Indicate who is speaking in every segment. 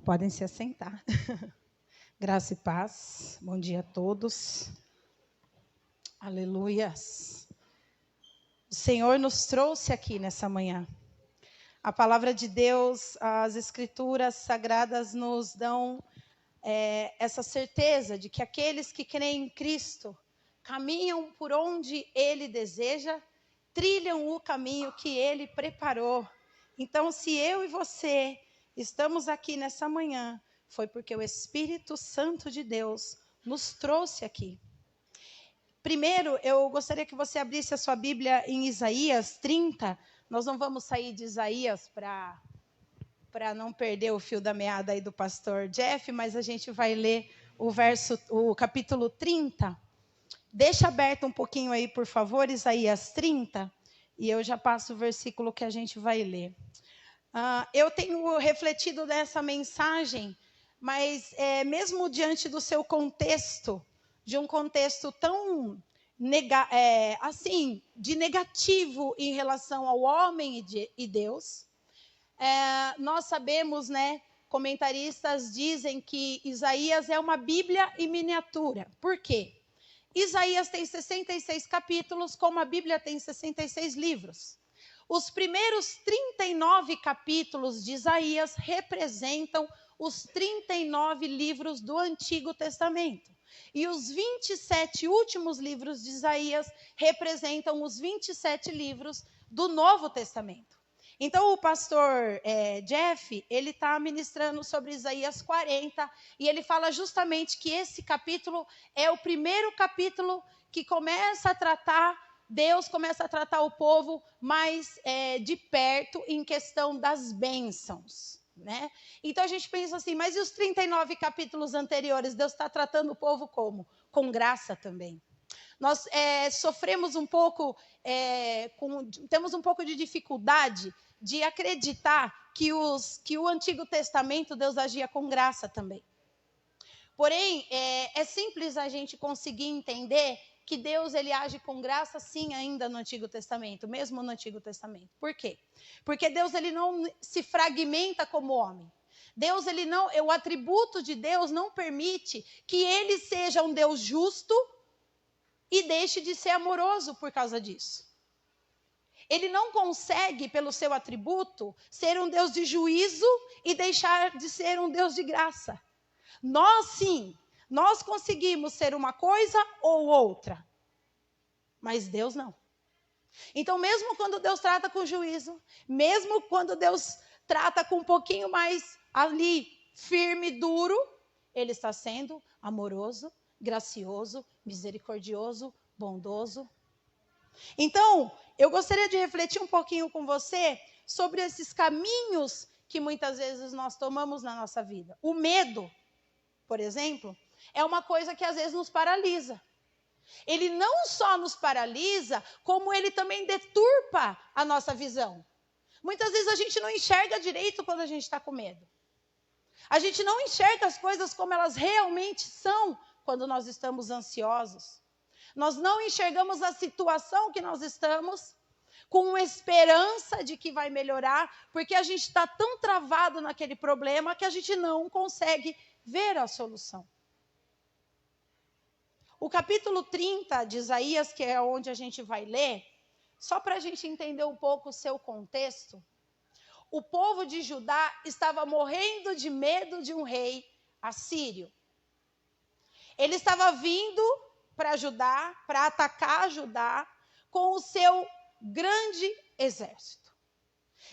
Speaker 1: Podem se assentar. Graça e paz. Bom dia a todos. Aleluias. O Senhor nos trouxe aqui nessa manhã. A palavra de Deus, as escrituras sagradas nos dão essa certeza de que aqueles que creem em Cristo caminham por onde Ele deseja, trilham o caminho que Ele preparou. Então, se eu e você estamos aqui nessa manhã, foi porque o Espírito Santo de Deus nos trouxe aqui. Primeiro, eu gostaria que você abrisse a sua Bíblia em Isaías 30. Nós não vamos sair de Isaías para não perder o fio da meada aí do pastor Jeff, mas a gente vai ler o capítulo 30. Deixa aberto um pouquinho aí, por favor, Isaías 30, e eu já passo o versículo que a gente vai ler. Eu tenho refletido nessa mensagem, mas mesmo diante do seu contexto, de um contexto tão de negativo em relação ao homem e Deus, nós sabemos, comentaristas dizem que Isaías é uma Bíblia em miniatura. Por quê? Isaías tem 66 capítulos, como a Bíblia tem 66 livros. Os primeiros 39 capítulos de Isaías representam os 39 livros do Antigo Testamento. E os 27 últimos livros de Isaías representam os 27 livros do Novo Testamento. Então, o pastor Jeff, ele está ministrando sobre Isaías 40, e ele fala justamente que esse capítulo é o primeiro capítulo que Deus começa a tratar o povo mais de perto em questão das bênçãos. Então, a gente pensa assim, mas e os 39 capítulos anteriores? Deus está tratando o povo como? Com graça também. Nós sofremos um pouco, temos um pouco de dificuldade de acreditar que o Antigo Testamento Deus agia com graça também. Porém, é simples a gente conseguir entender que Deus ele age com graça sim ainda no Antigo Testamento, mesmo no Antigo Testamento. Por quê? Porque Deus ele não se fragmenta como homem. Deus ele não, o atributo de Deus não permite que ele seja um Deus justo e deixe de ser amoroso por causa disso. Ele não consegue, pelo seu atributo, ser um Deus de juízo e deixar de ser um Deus de graça. Nós, sim, nós conseguimos ser uma coisa ou outra, mas Deus não. Então, mesmo quando Deus trata com juízo, mesmo quando Deus trata com um pouquinho mais ali, firme, duro, Ele está sendo amoroso, gracioso, misericordioso, bondoso. Então, eu gostaria de refletir um pouquinho com você sobre esses caminhos que muitas vezes nós tomamos na nossa vida. O medo, por exemplo, é uma coisa que às vezes nos paralisa. Ele não só nos paralisa, como ele também deturpa a nossa visão. Muitas vezes a gente não enxerga direito quando a gente está com medo. A gente não enxerga as coisas como elas realmente são quando nós estamos ansiosos. Nós não enxergamos a situação que nós estamos com esperança de que vai melhorar, porque a gente está tão travado naquele problema que a gente não consegue ver a solução. O capítulo 30 de Isaías, que é onde a gente vai ler, só para a gente entender um pouco o seu contexto, o povo de Judá estava morrendo de medo de um rei assírio. Ele estava vindo para Judá, para atacar Judá, com o seu grande exército.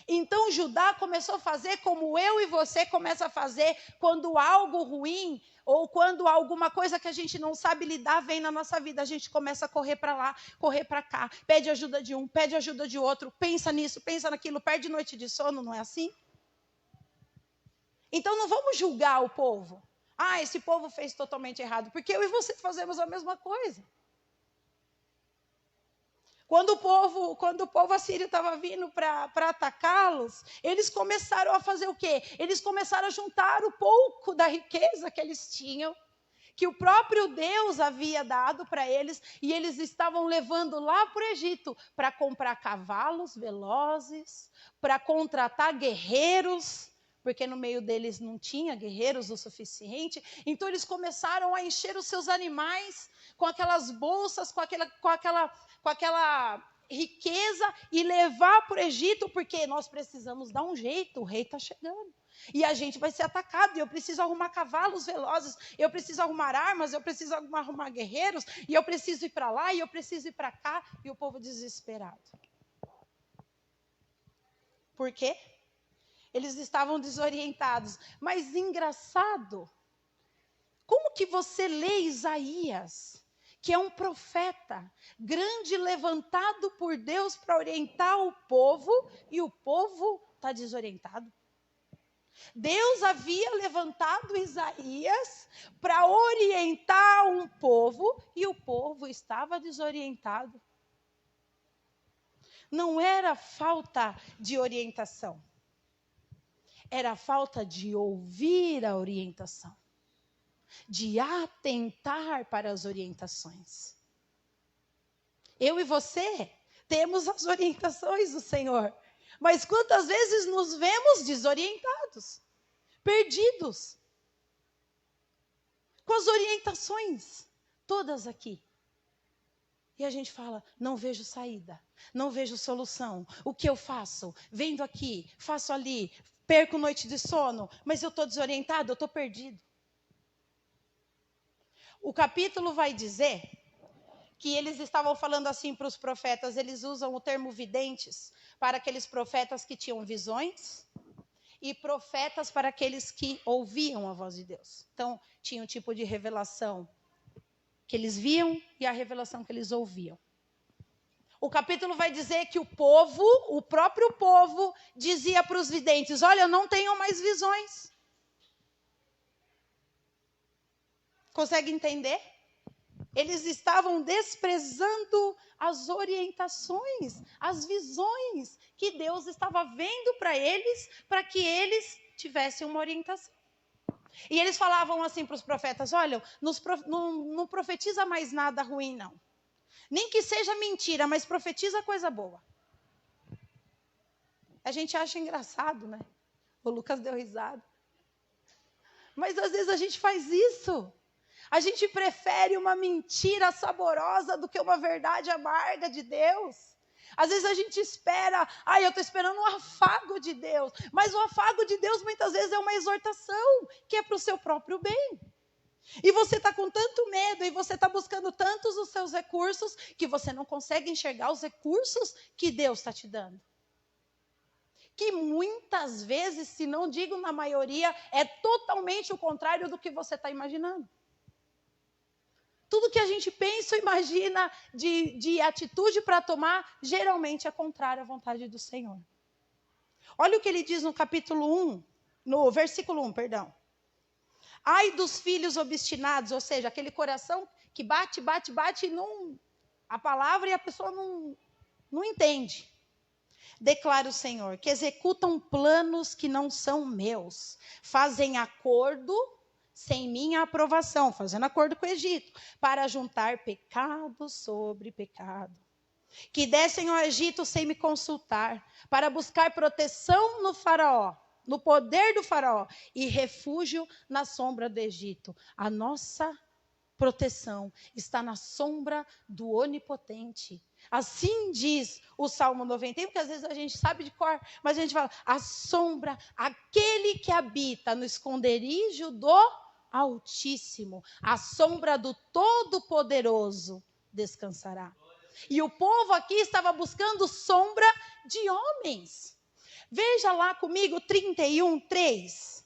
Speaker 1: Então Judá começou a fazer como eu e você começa a fazer quando algo ruim ou quando alguma coisa que a gente não sabe lidar vem na nossa vida. A gente começa a correr para lá, correr para cá, pede ajuda de um, pede ajuda de outro, pensa nisso, pensa naquilo, perde noite de sono, não é assim? Então não vamos julgar o povo. Esse povo fez totalmente errado, porque eu e você fazemos a mesma coisa. Quando o povo assírio estava vindo para atacá-los, eles começaram a fazer o quê? Eles começaram a juntar o pouco da riqueza que eles tinham, que o próprio Deus havia dado para eles, e eles estavam levando lá para o Egito para comprar cavalos velozes, para contratar guerreiros, porque no meio deles não tinha guerreiros o suficiente. Então eles começaram a encher os seus animais com aquelas bolsas, com aquela riqueza e levar para o Egito, porque nós precisamos dar um jeito, o rei está chegando. E a gente vai ser atacado, e eu preciso arrumar cavalos velozes, eu preciso arrumar armas, eu preciso arrumar guerreiros, e eu preciso ir para lá, e eu preciso ir para cá, e o povo desesperado. Por quê? Eles estavam desorientados. Mas engraçado, como que você lê Isaías, que é um profeta grande, levantado por Deus para orientar o povo, e o povo está desorientado? Deus havia levantado Isaías para orientar um povo, e o povo estava desorientado. Não era falta de orientação, era falta de ouvir a orientação, de atentar para as orientações. Eu e você temos as orientações do Senhor, mas quantas vezes nos vemos desorientados, perdidos, com as orientações todas aqui. E a gente fala, não vejo saída, não vejo solução. O que eu faço? Vendo aqui, faço ali, perco noite de sono, mas eu estou desorientado, eu estou perdido. O capítulo vai dizer que eles estavam falando assim para os profetas, eles usam o termo videntes para aqueles profetas que tinham visões e profetas para aqueles que ouviam a voz de Deus. Então, tinha um tipo de revelação que eles viam e a revelação que eles ouviam. O capítulo vai dizer que o povo, o próprio povo, dizia para os videntes, olha, não tenham mais visões. Consegue entender? Eles estavam desprezando as orientações, as visões que Deus estava vendo para que eles tivessem uma orientação. E eles falavam assim para os profetas, olha, não profetiza mais nada ruim, não. Nem que seja mentira, mas profetiza coisa boa. A gente acha engraçado, né? O Lucas deu risada. Mas às vezes a gente faz isso. A gente prefere uma mentira saborosa do que uma verdade amarga de Deus. Às vezes a gente espera, eu estou esperando um afago de Deus. Mas o afago de Deus muitas vezes é uma exortação, que é para o seu próprio bem. E você está com tanto medo, e você está buscando tantos os seus recursos, que você não consegue enxergar os recursos que Deus está te dando. Que muitas vezes, se não digo na maioria, é totalmente o contrário do que você está imaginando. Tudo que a gente pensa ou imagina de atitude para tomar, geralmente é contrário à vontade do Senhor. Olha o que ele diz no capítulo 1, no versículo 1, perdão. Ai dos filhos obstinados, ou seja, aquele coração que bate, a palavra e a pessoa não entende. Declara o Senhor, que executam planos que não são meus, fazem acordo sem minha aprovação, fazendo acordo com o Egito, para juntar pecado sobre pecado. Que descem ao Egito sem me consultar, para buscar proteção no faraó, no poder do faraó, e refúgio na sombra do Egito. A nossa proteção está na sombra do Onipotente. Assim diz o Salmo 91, porque às vezes a gente sabe de cor, mas a gente fala, a sombra, aquele que habita no esconderijo do Altíssimo, a sombra do Todo-Poderoso descansará. E o povo aqui estava buscando sombra de homens. Veja lá comigo 31:3.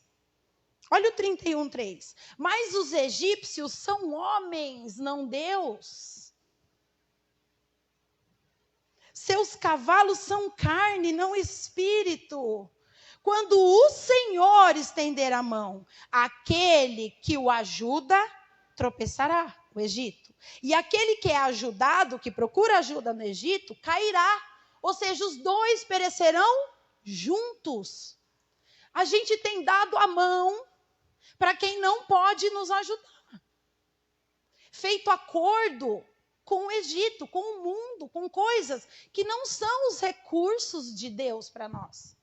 Speaker 1: Olha o 31:3. Mas os egípcios são homens, não Deus. Seus cavalos são carne, não espírito. Quando o Senhor estender a mão, aquele que o ajuda, tropeçará, o Egito. E aquele que é ajudado, que procura ajuda no Egito, cairá. Ou seja, os dois perecerão juntos. A gente tem dado a mão para quem não pode nos ajudar. Feito acordo com o Egito, com o mundo, com coisas que não são os recursos de Deus para nós.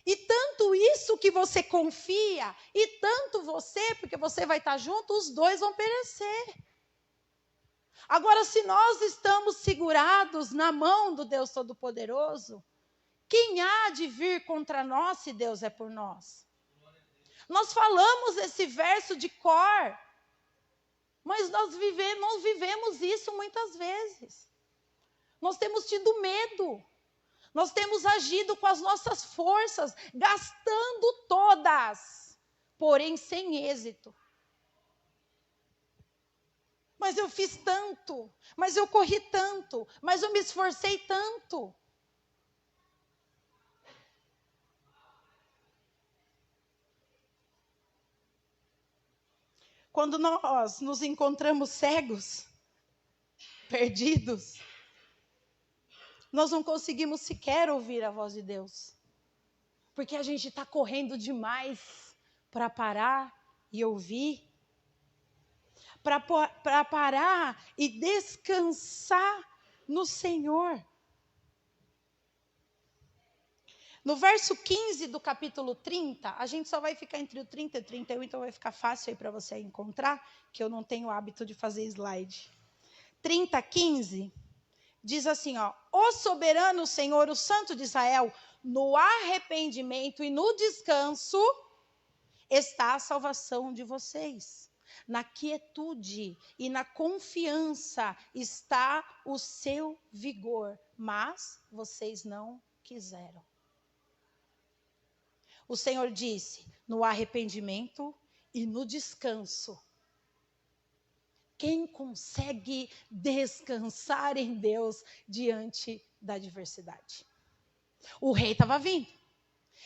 Speaker 1: E tanto isso isso que você confia, e tanto você, porque você vai estar junto, os dois vão perecer. Agora, se nós estamos segurados na mão do Deus Todo-Poderoso, quem há de vir contra nós se Deus é por nós? Nós falamos esse verso de cor, mas nós vivemos isso muitas vezes. Nós temos tido medo. Nós temos agido com as nossas forças, gastando todas, porém sem êxito. Mas eu fiz tanto, mas eu corri tanto, mas eu me esforcei tanto. Quando nós nos encontramos cegos, perdidos, nós não conseguimos sequer ouvir a voz de Deus. Porque a gente está correndo demais para parar e ouvir. Para parar e descansar no Senhor. No verso 15 do capítulo 30, a gente só vai ficar entre o 30 e o 31, então vai ficar fácil aí para você encontrar, que eu não tenho o hábito de fazer slide. 30, 15, diz assim, ó: o soberano Senhor, o Santo de Israel, no arrependimento e no descanso está a salvação de vocês. Na quietude e na confiança está o seu vigor, mas vocês não quiseram. O Senhor disse, no arrependimento e no descanso. Quem consegue descansar em Deus diante da adversidade? O rei estava vindo.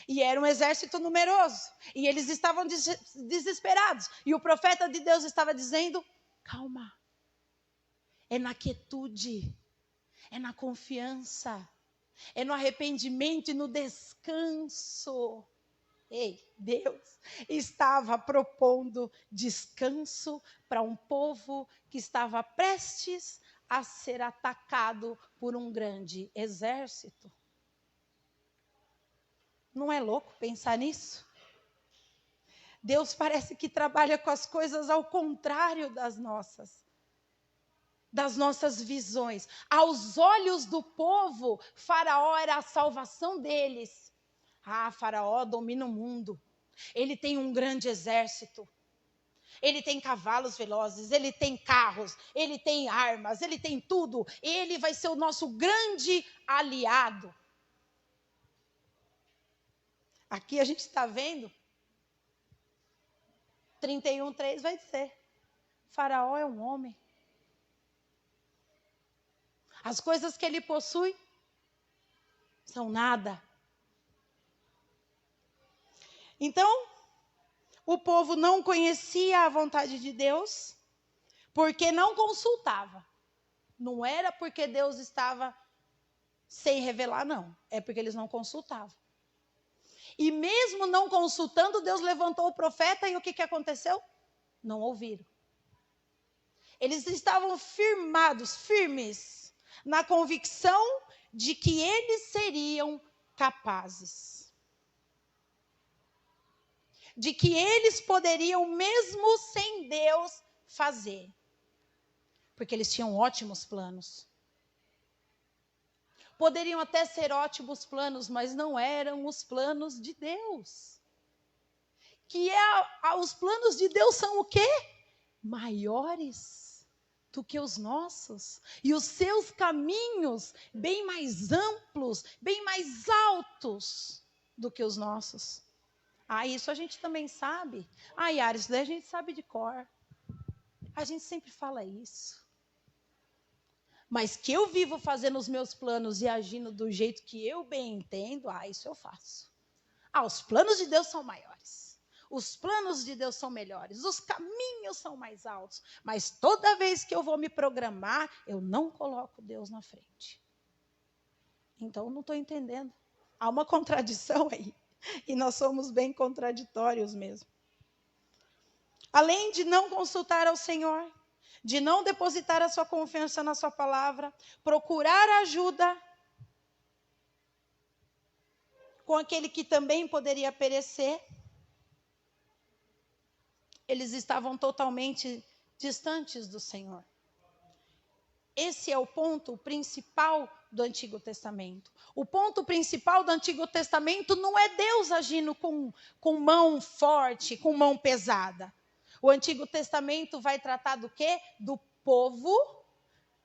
Speaker 1: E era um exército numeroso. E eles estavam desesperados. E o profeta de Deus estava dizendo, calma. É na quietude. É na confiança. É no arrependimento e no descanso. Ei, Deus estava propondo descanso para um povo que estava prestes a ser atacado por um grande exército. Não é louco pensar nisso? Deus parece que trabalha com as coisas ao contrário das nossas visões. Aos olhos do povo, Faraó era a salvação deles. Ah, Faraó domina o mundo. Ele tem um grande exército. Ele tem cavalos velozes, ele tem carros, ele tem armas, ele tem tudo. Ele vai ser o nosso grande aliado. Aqui a gente está vendo, 31:3 vai dizer, Faraó é um homem. As coisas que ele possui são nada. Então, o povo não conhecia a vontade de Deus, porque não consultava. Não era porque Deus estava sem revelar, não. É porque eles não consultavam. E mesmo não consultando, Deus levantou o profeta e o que aconteceu? Não ouviram. Eles estavam firmes, na convicção de que eles seriam capazes. De que eles poderiam, mesmo sem Deus, fazer. Porque eles tinham ótimos planos. Poderiam até ser ótimos planos, mas não eram os planos de Deus. Os planos de Deus são o quê? Maiores do que os nossos. E os seus caminhos bem mais amplos, bem mais altos do que os nossos. Ah, isso a gente também sabe. Ah, Yara, isso daí a gente sabe de cor. A gente sempre fala isso. Mas que eu vivo fazendo os meus planos e agindo do jeito que eu bem entendo, isso eu faço. Os planos de Deus são maiores. Os planos de Deus são melhores. Os caminhos são mais altos. Mas toda vez que eu vou me programar, eu não coloco Deus na frente. Então, não estou entendendo. Há uma contradição aí. E nós somos bem contraditórios mesmo. Além de não consultar ao Senhor, de não depositar a sua confiança na sua palavra, procurar ajuda, com aquele que também poderia perecer. Eles estavam totalmente distantes do Senhor. Esse é o ponto principal do Antigo Testamento. O ponto principal do Antigo Testamento não é Deus agindo com mão forte, com mão pesada. O Antigo Testamento vai tratar do quê? Do povo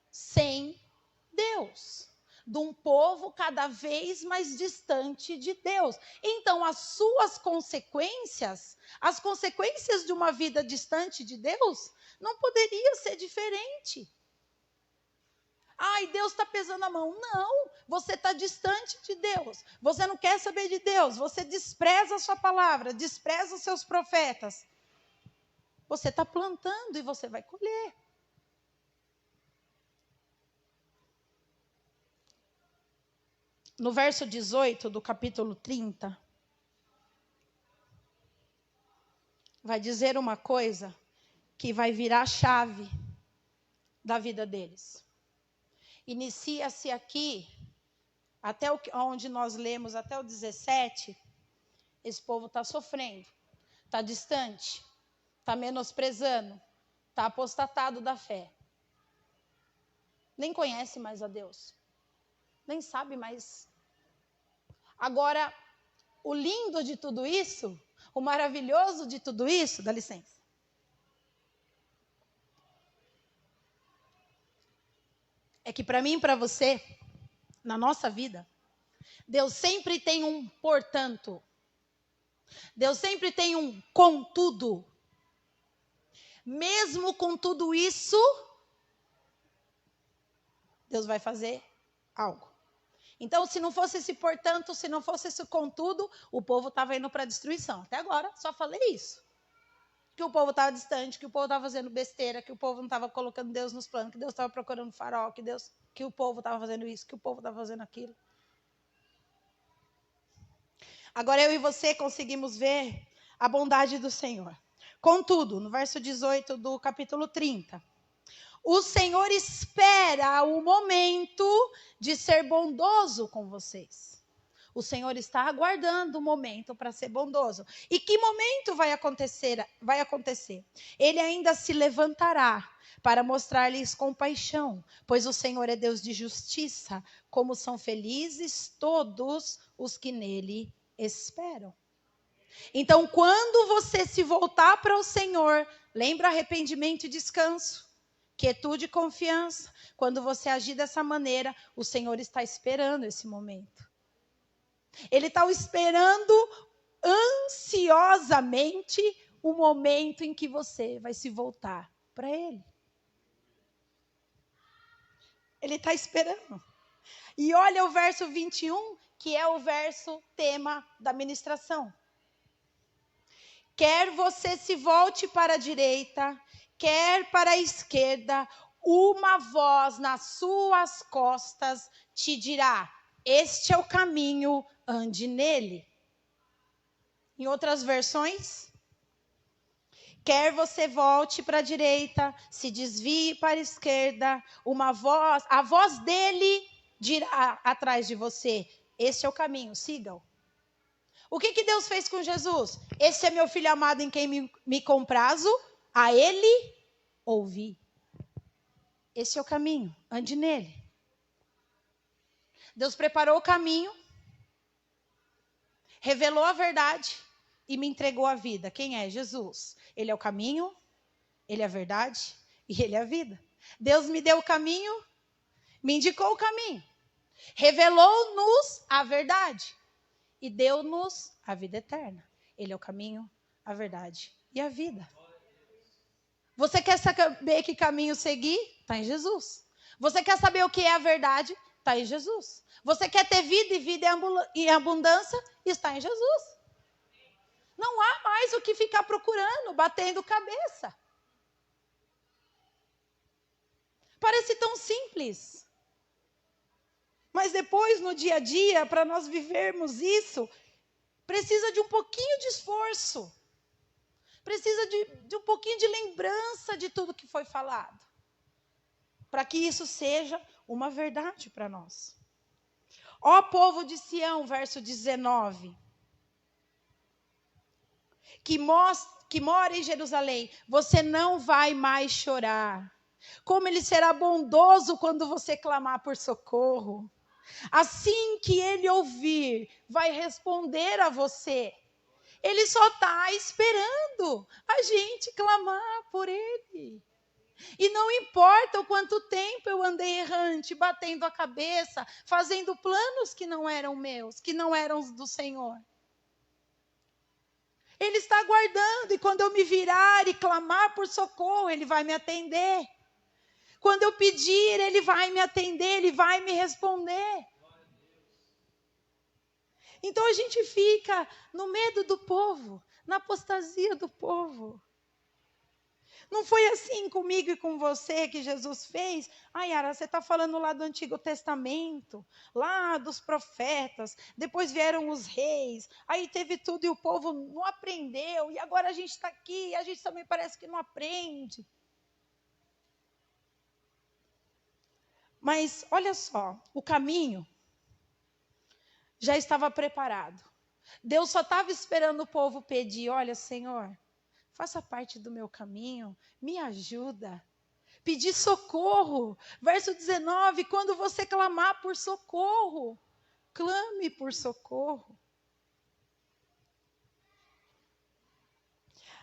Speaker 1: sem Deus. De um povo cada vez mais distante de Deus. Então, as suas consequências, as consequências de uma vida distante de Deus, não poderia ser diferente. Ai, Deus está pesando a mão. Não, você está distante de Deus. Você não quer saber de Deus. Você despreza a sua palavra, despreza os seus profetas. Você está plantando e você vai colher. No verso 18 do capítulo 30, vai dizer uma coisa que vai virar a chave da vida deles. Inicia-se aqui, até onde nós lemos, até o 17, esse povo está sofrendo, está distante, está menosprezando, está apostatado da fé. Nem conhece mais a Deus, nem sabe mais. Agora, o lindo de tudo isso, o maravilhoso de tudo isso, dá licença. É que para mim e para você, na nossa vida, Deus sempre tem um portanto. Deus sempre tem um contudo. Mesmo com tudo isso, Deus vai fazer algo. Então, se não fosse esse portanto, se não fosse esse contudo, o povo estava indo para a destruição. Até agora, só falei isso. Que o povo estava distante, que o povo estava fazendo besteira, que o povo não estava colocando Deus nos planos, que Deus estava procurando farol, que o povo estava fazendo isso, que o povo estava fazendo aquilo. Agora eu e você conseguimos ver a bondade do Senhor. Contudo, no verso 18 do capítulo 30, o Senhor espera o momento de ser bondoso com vocês. O Senhor está aguardando o momento para ser bondoso. E que momento vai acontecer? Ele ainda se levantará para mostrar-lhes compaixão, pois o Senhor é Deus de justiça, como são felizes todos os que nele esperam. Então, quando você se voltar para o Senhor, lembra arrependimento e descanso, quietude e confiança. Quando você agir dessa maneira, o Senhor está esperando esse momento. Ele está esperando ansiosamente o momento em que você vai se voltar para Ele. Ele está esperando. E olha o verso 21, que é o verso tema da ministração. Quer você se volte para a direita, quer para a esquerda, uma voz nas suas costas te dirá: este é o caminho, ande nele. Em outras versões, quer você volte para a direita, se desvie para a esquerda, a voz dele dirá atrás de você: este é o caminho, siga-o. O que Deus fez com Jesus? Esse é meu filho amado em quem me comprazo, a ele ouvi. Esse é o caminho, ande nele. Deus preparou o caminho, revelou a verdade e me entregou a vida. Quem é? Jesus. Ele é o caminho, ele é a verdade e ele é a vida. Deus me deu o caminho, me indicou o caminho, revelou-nos a verdade e deu-nos a vida eterna. Ele é o caminho, a verdade e a vida. Você quer saber que caminho seguir? Está em Jesus. Você quer saber o que é a verdade? Está em Jesus. Você quer ter vida e vida em abundância? Está em Jesus. Não há mais o que ficar procurando, batendo cabeça. Parece tão simples. Mas depois, no dia a dia, para nós vivermos isso, precisa de um pouquinho de esforço. Precisa de um pouquinho de lembrança de tudo que foi falado. Para que isso seja uma verdade para nós. Ó povo de Sião, verso 19, que mora em Jerusalém, você não vai mais chorar. Como ele será bondoso quando você clamar por socorro. Assim que ele ouvir, vai responder a você. Ele só está esperando a gente clamar por ele. E não importa o quanto tempo eu andei errante, batendo a cabeça, fazendo planos que não eram meus, que não eram do Senhor. Ele está aguardando, e quando eu me virar e clamar por socorro, ele vai me atender. Quando eu pedir, ele vai me atender, ele vai me responder. Então a gente fica no medo do povo, na apostasia do povo. Não foi assim comigo e com você que Jesus fez? Yara, você está falando lá do Antigo Testamento, lá dos profetas, depois vieram os reis, aí teve tudo e o povo não aprendeu, e agora a gente está aqui e a gente também parece que não aprende. Mas olha só, o caminho já estava preparado. Deus só estava esperando o povo pedir, olha, Senhor, faça parte do meu caminho, me ajuda. Pedir socorro. Verso 19, quando você clamar por socorro, clame por socorro.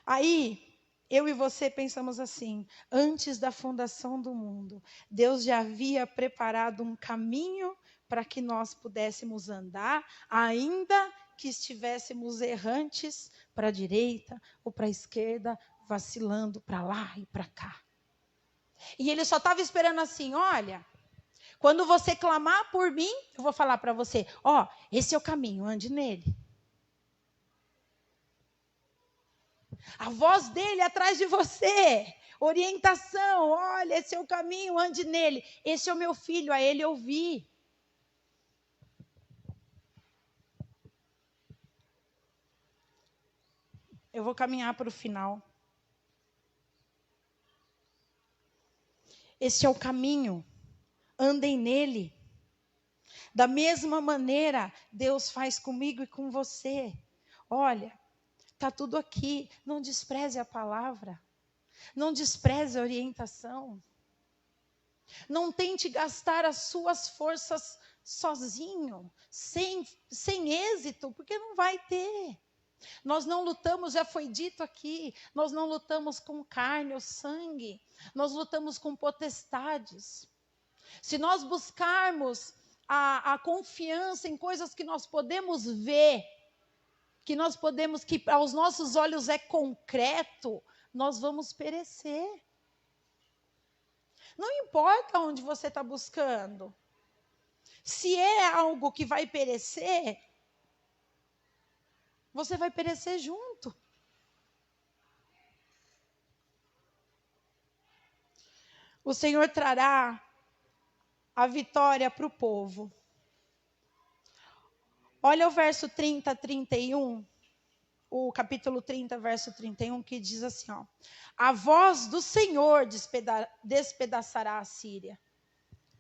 Speaker 1: Aí, eu e você pensamos assim, antes da fundação do mundo, Deus já havia preparado um caminho para que nós pudéssemos andar, ainda que estivéssemos errantes para a direita ou para a esquerda, vacilando para lá e para cá. E ele só estava esperando assim, olha, quando você clamar por mim, eu vou falar para você, esse é o caminho, ande nele. A voz dele atrás de você, orientação, olha, esse é o caminho, ande nele. Esse é o meu filho, a ele ouvi. Eu vou caminhar para o final. Esse é o caminho, andem nele. Da mesma maneira, Deus faz comigo e com você. Olha, está tudo aqui, não despreze a palavra. Não despreze a orientação. Não tente gastar as suas forças sozinho, sem êxito, porque não vai ter. Nós não lutamos, já foi dito aqui, nós não lutamos com carne ou sangue, nós lutamos com potestades. Se nós buscarmos a confiança em coisas que nós podemos ver, que aos nossos olhos é concreto, nós vamos perecer. Não importa onde você está buscando. Se é algo que vai perecer, você vai perecer junto. O Senhor trará a vitória para o povo. Olha o verso 30, 31. O capítulo 30, verso 31, que diz assim, a voz do Senhor despedaçará a Síria.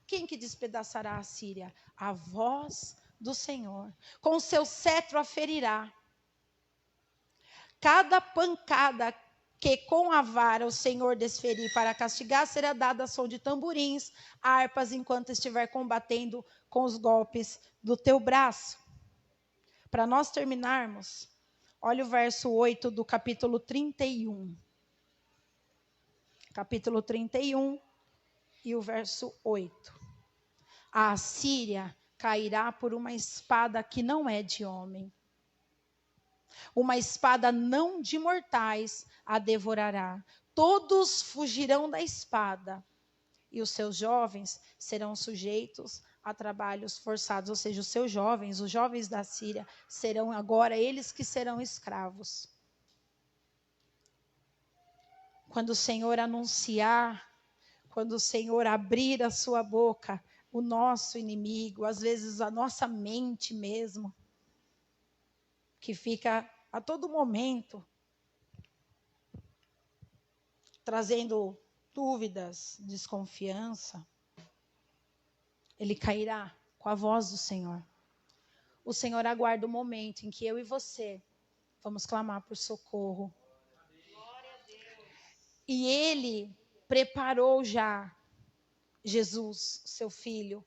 Speaker 1: Quem que despedaçará a Síria? A voz do Senhor. Com seu cetro a ferirá. Cada pancada que com a vara o Senhor desferir para castigar será dada a som de tamborins, harpas, enquanto estiver combatendo com os golpes do teu braço. Para nós terminarmos, olha o verso 8 do capítulo 31. Capítulo 31 e o verso 8. A Assíria cairá por uma espada que não é de homem. Uma espada não de mortais a devorará. Todos fugirão da espada. E os seus jovens serão sujeitos a trabalhos forçados. Ou seja, os jovens da Síria, serão agora eles que serão escravos. Quando o Senhor anunciar, quando o Senhor abrir a sua boca, o nosso inimigo, às vezes a nossa mente mesmo, que fica a todo momento trazendo dúvidas, desconfiança, ele cairá com a voz do Senhor. o Senhor aguarda o momento em que eu e você vamos clamar por socorro. E Ele preparou já Jesus, seu Filho,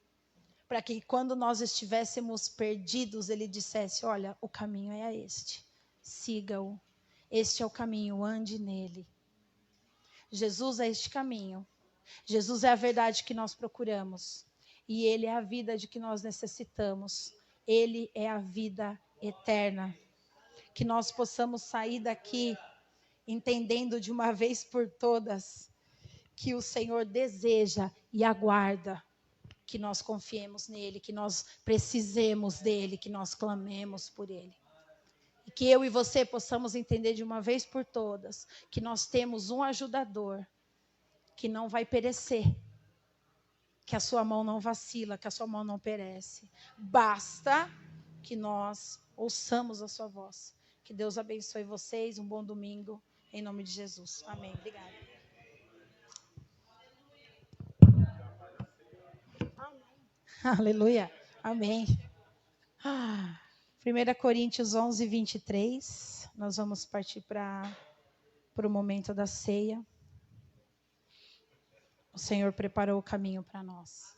Speaker 1: para que quando nós estivéssemos perdidos, Ele dissesse: olha, o caminho é este, siga-o. Este é o caminho, ande nele. Jesus é este caminho. Jesus é a verdade que nós procuramos. E Ele é a vida de que nós necessitamos. Ele é a vida eterna. Que nós possamos sair daqui entendendo de uma vez por todas que o Senhor deseja e aguarda que nós confiemos nele, que nós precisemos dele, que nós clamemos por ele. E que eu e você possamos entender de uma vez por todas que nós temos um ajudador que não vai perecer, que a sua mão não vacila, que a sua mão não perece. Basta que nós ouçamos a sua voz. Que Deus abençoe vocês, um bom domingo, em nome de Jesus. Amém. Obrigada. Aleluia. Amém. 1 Coríntios 11, 23. Nós vamos partir para o momento da ceia. O Senhor preparou o caminho para nós.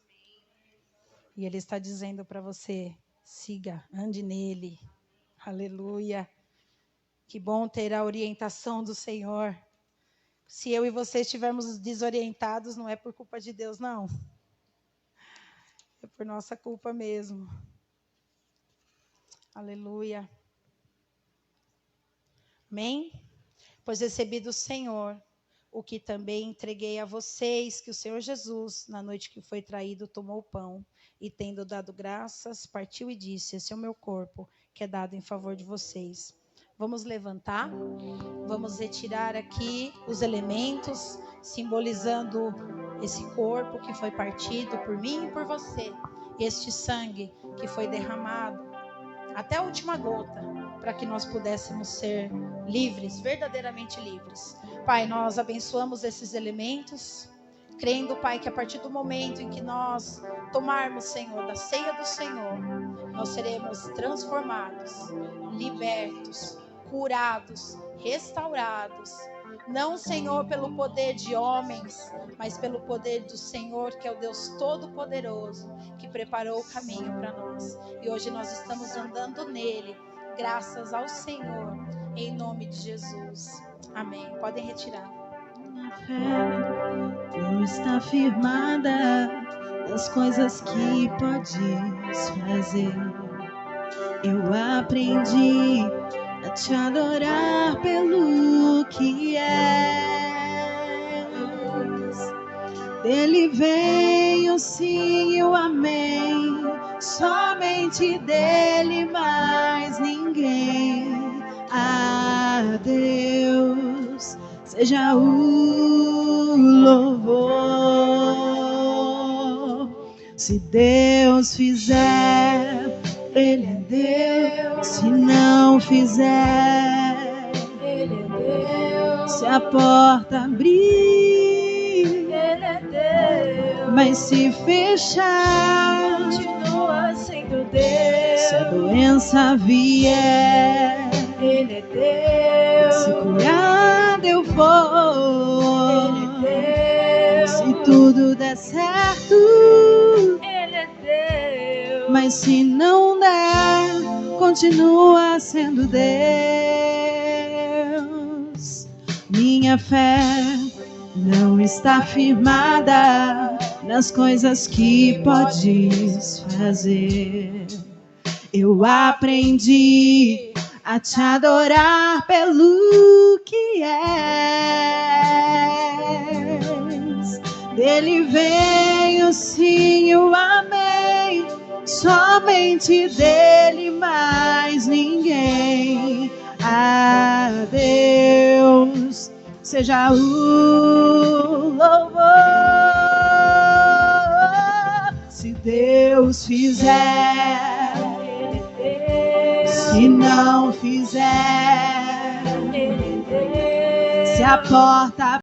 Speaker 1: E Ele está dizendo para você: siga, ande nele. Aleluia. Que bom ter a orientação do Senhor. Se eu e você estivermos desorientados, não é por culpa de Deus, não. É por nossa culpa mesmo. Aleluia. Amém? Pois recebi do Senhor o que também entreguei a vocês, que o Senhor Jesus, na noite que foi traído, tomou o pão e, tendo dado graças, partiu e disse: esse é o meu corpo, que é dado em favor de vocês. Vamos levantar, vamos retirar aqui os elementos, simbolizando esse corpo que foi partido por mim e por você. Este sangue que foi derramado até a última gota, para que nós pudéssemos ser livres, verdadeiramente livres. Pai, nós abençoamos esses elementos, crendo, Pai, que a partir do momento em que nós tomarmos, Senhor, da ceia do Senhor, nós seremos transformados, libertos, curados, restaurados. Não, Senhor, pelo poder de homens, mas pelo poder do Senhor, que é o Deus Todo-Poderoso, que preparou o caminho para nós. E hoje nós estamos andando nele, graças ao Senhor, em nome de Jesus. Amém. Podem retirar.
Speaker 2: Minha fé não está firmada nas coisas que podes fazer. Eu aprendi a te adorar pelo que és. Dele vem o sim e o amém, somente dele, mais ninguém. A Deus seja o louvor. Se Deus fizer, Ele é Deus. Se não fizer, Ele é Deus. Se a porta abrir, Ele é Deus. Mas se fechar, continua sendo Deus. Se a doença vier, Ele é Deus. Se curado eu for, Ele é Deus. Se tudo der certo, Ele é Deus. Mas se não der, continua sendo Deus. Minha fé não está firmada nas coisas que podes fazer. Eu aprendi a te adorar pelo que és. Dele vem o sim e o amém, somente dele, mais ninguém. A Deus seja o louvor. Se Deus fizer, se não fizer, se a porta